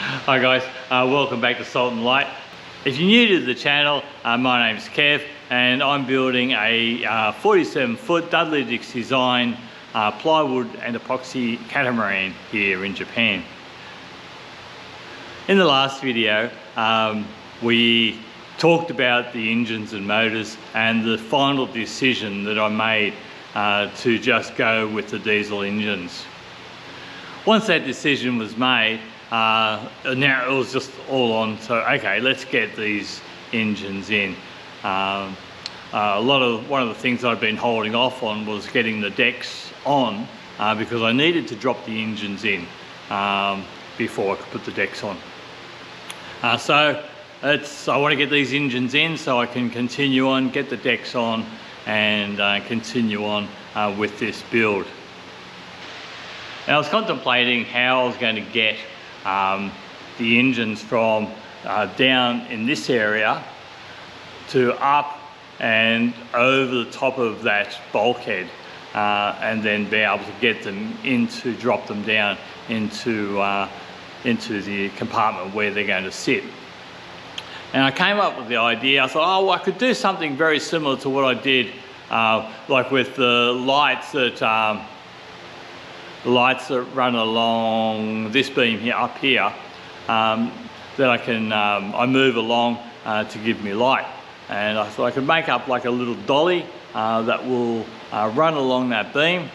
Hi guys, welcome back to Salt and Light. If you're new to the channel, my name's Kev and I'm building a 47-foot Dudley Dix design plywood and epoxy catamaran here in Japan. In the last video, we talked about the engines and motors and the final decision that I made to just go with the diesel engines. Once that decision was made, now it was just all on, so okay, let's get these engines in. One of the things I'd been holding off on was getting the decks on because I needed to drop the engines in before I could put the decks on. So I want to get these engines in so I can continue on, get the decks on and continue on with this build. And I was contemplating how I was going to get the engines from down in this area to up and over the top of that bulkhead and then be able to get them into, drop them down into the compartment where they're going to sit. And I came up with the idea, I thought, oh, well, I could do something very similar to what I did like with the lights that run along this beam here, up here, that I move along to give me light. And I thought I could make up like a little dolly that will run along that beam,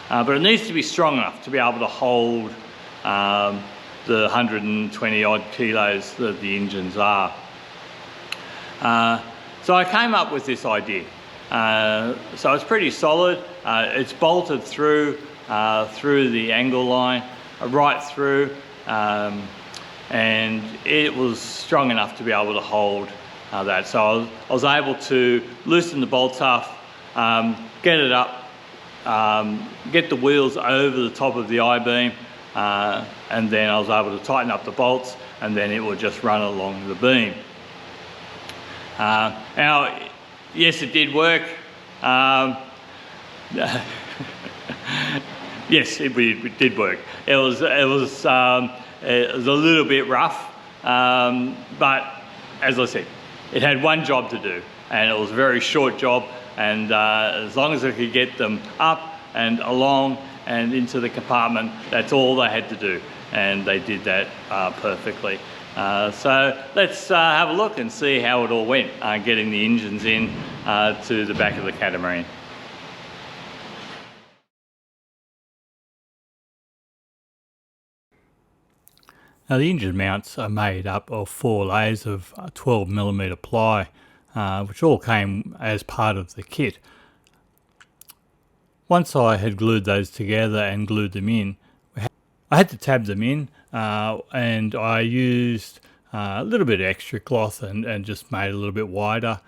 but it needs to be strong enough to be able to hold the 120 odd kilos that the engines are. So I came up with this idea. So it's pretty solid. It's bolted through the angle line, right through, and it was strong enough to be able to hold that. So I was able to loosen the bolts off, get it up, get the wheels over the top of the I-beam, and then I was able to tighten up the bolts and then it would just run along the beam. Now, yes, it did work. Yes, it did work. It was a little bit rough, but as I said, it had one job to do, and it was a very short job. And as long as I could get them up and along and into the compartment, that's all they had to do, and they did that perfectly. So let's have a look and see how it all went, getting the engines in to the back of the catamaran. Now the engine mounts are made up of 4 layers of 12mm ply, which all came as part of the kit. Once I had glued those together and glued them in, I had to tab them in, and I used a little bit of extra cloth and just made it a little bit wider,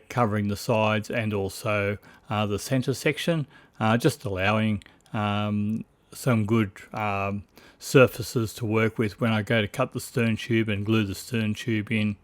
covering the sides and also the center section, just allowing some good surfaces to work with when I go to cut the stern tube and glue the stern tube in.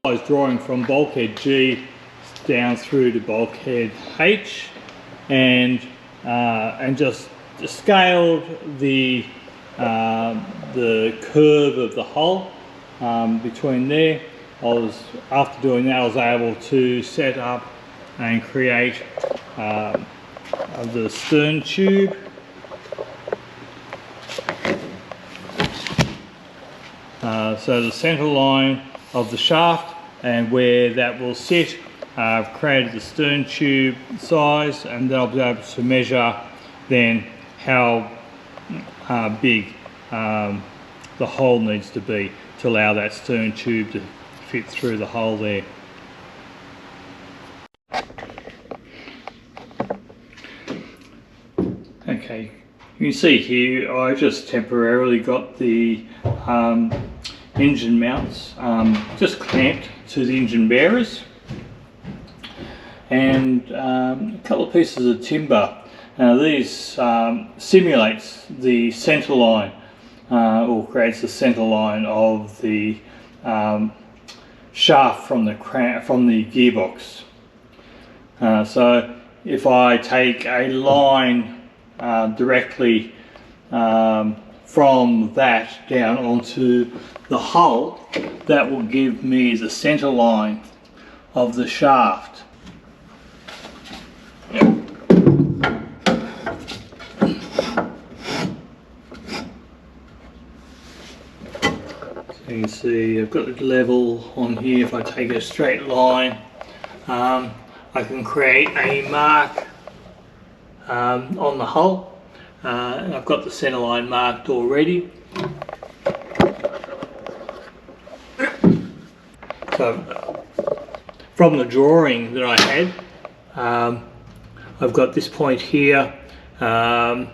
I was drawing from bulkhead G down through to bulkhead H, and just scaled the curve of the hull between there. After doing that, I was able to set up and create the stern tube. So the center line of the shaft and where that will sit, I've created the stern tube size, and then I'll be able to measure then how big the hole needs to be to allow that stern tube to fit through the hole there. Okay, you can see here I just temporarily got the engine mounts just clamped to the engine bearers, and a couple of pieces of timber. These simulates the center line or creates the center line of the shaft from the gearbox. So if I take a line directly from that down onto the hull, that will give me the center line of the shaft. You can see I've got the level on here. If I take a straight line, I can create a mark on the hull, and I've got the center line marked already. So from the drawing that I had, I've got this point here. Now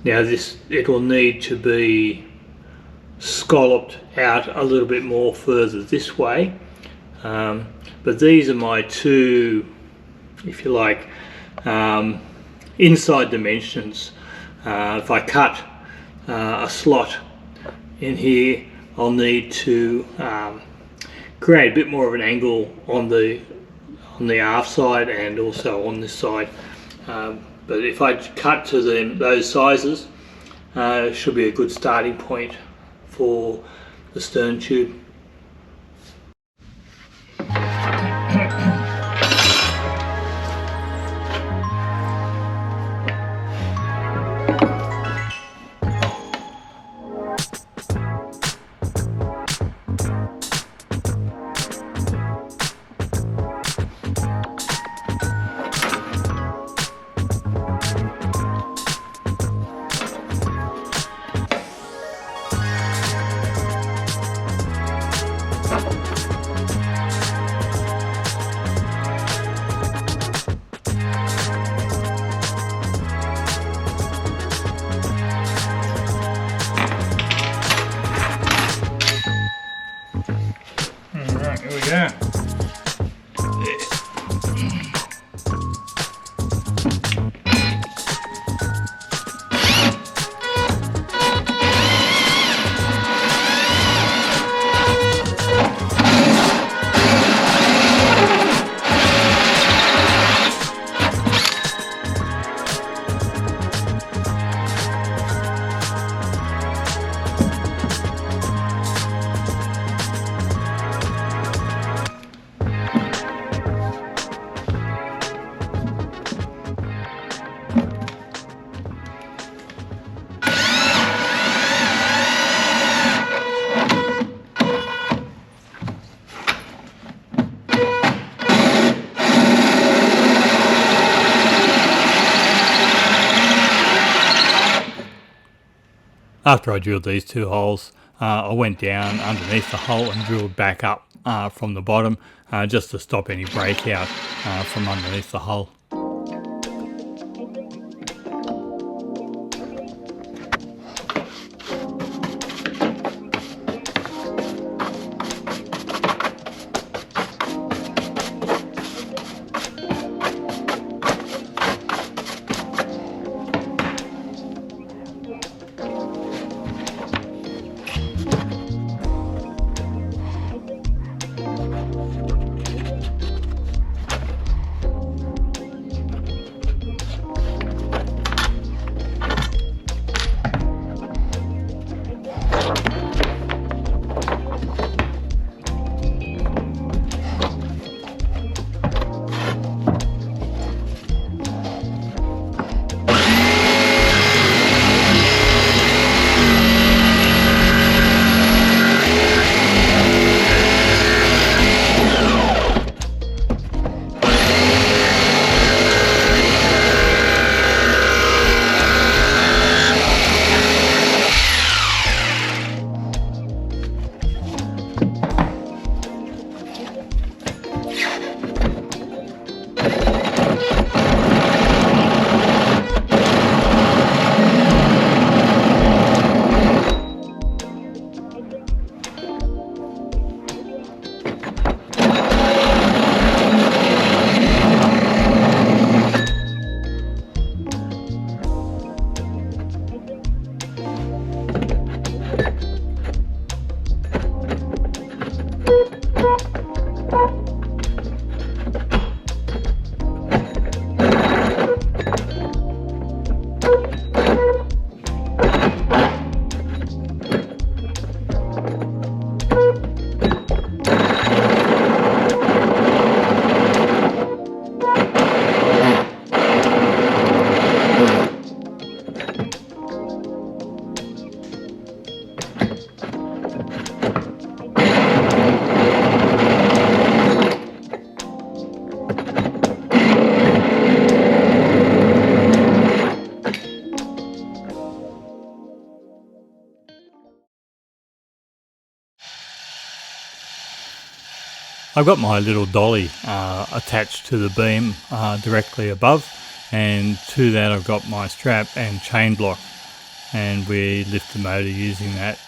it will need to be scalloped out a little bit more further this way, but these are my two, if you like, inside dimensions. If I cut a slot in here, I'll need to create a bit more of an angle on the aft side and also on this side, but if I cut to those sizes, it should be a good starting point for the stern tube. Here we go. After I drilled these two holes, I went down underneath the hole and drilled back up from the bottom just to stop any breakout from underneath the hull. I've got my little dolly attached to the beam directly above, and to that I've got my strap and chain block, and we lift the motor using that.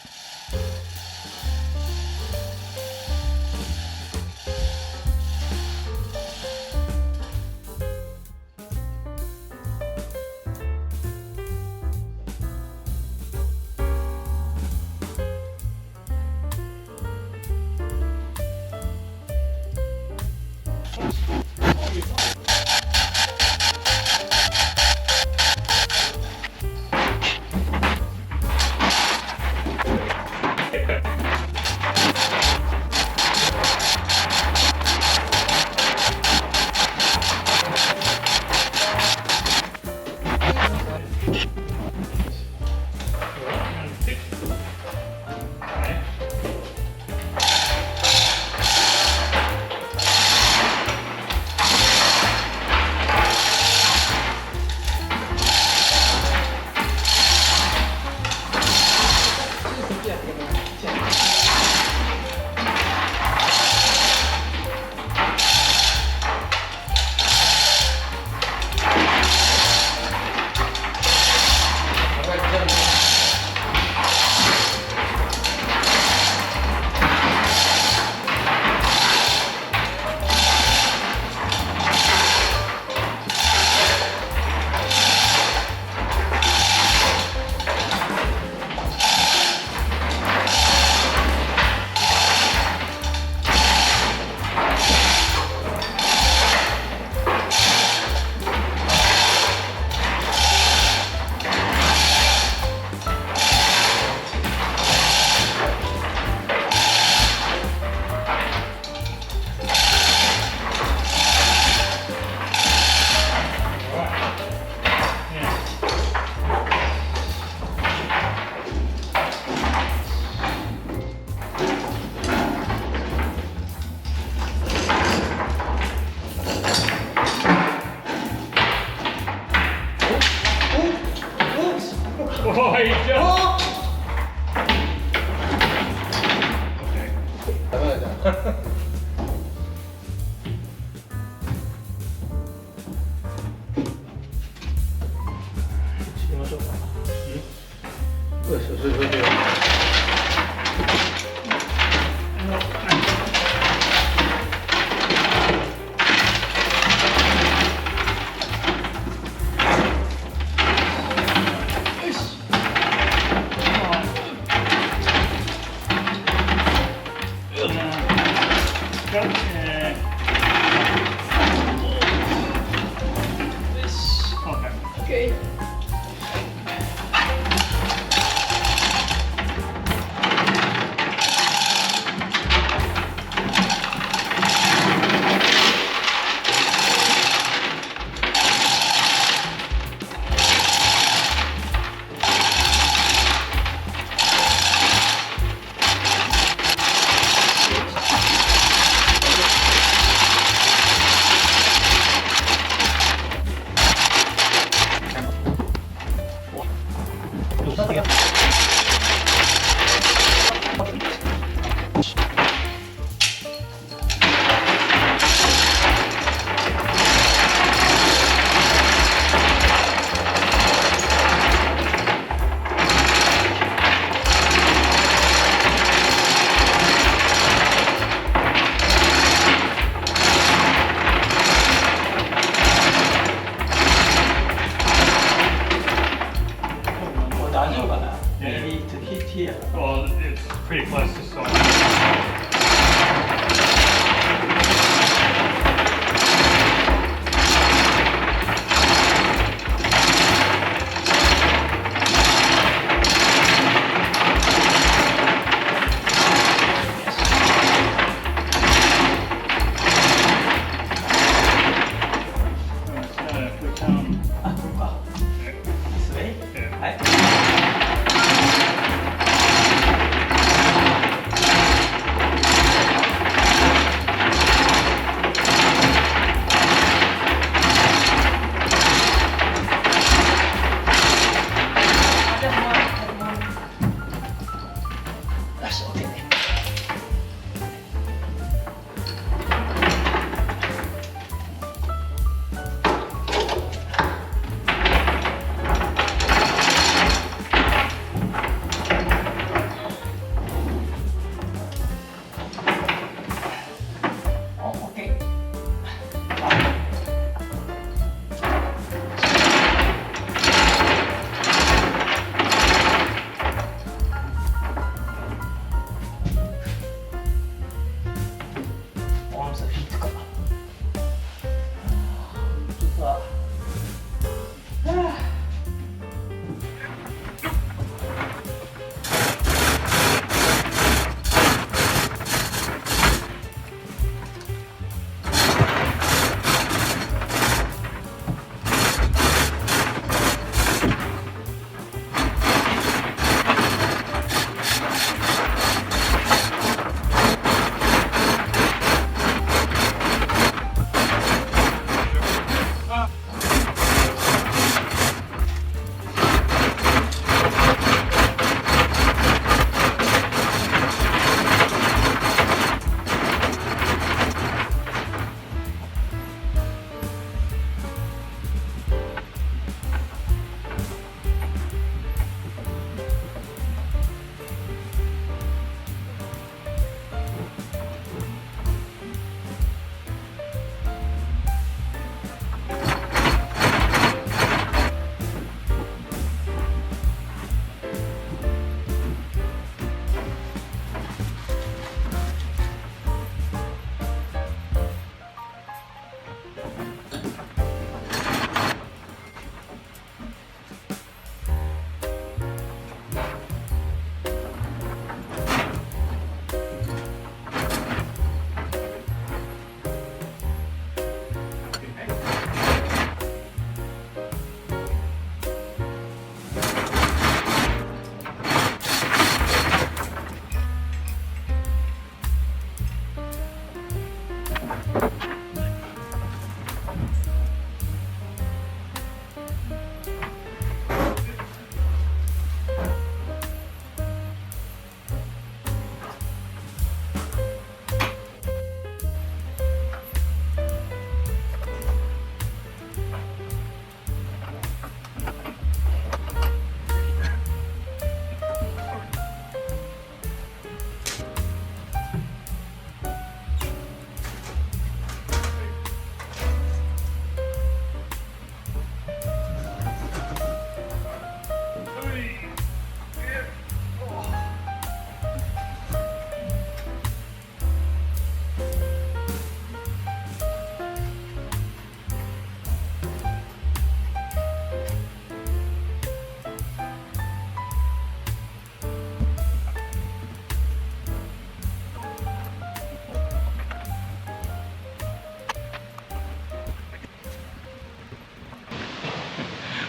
Well, it's pretty close to stop.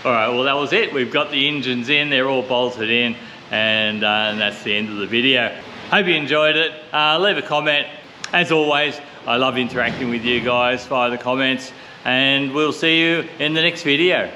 All right, well that was it. We've got the engines in, they're all bolted in, and that's the end of the video. Hope you enjoyed it. Leave a comment. As always, I love interacting with you guys via the comments, and we'll see you in the next video.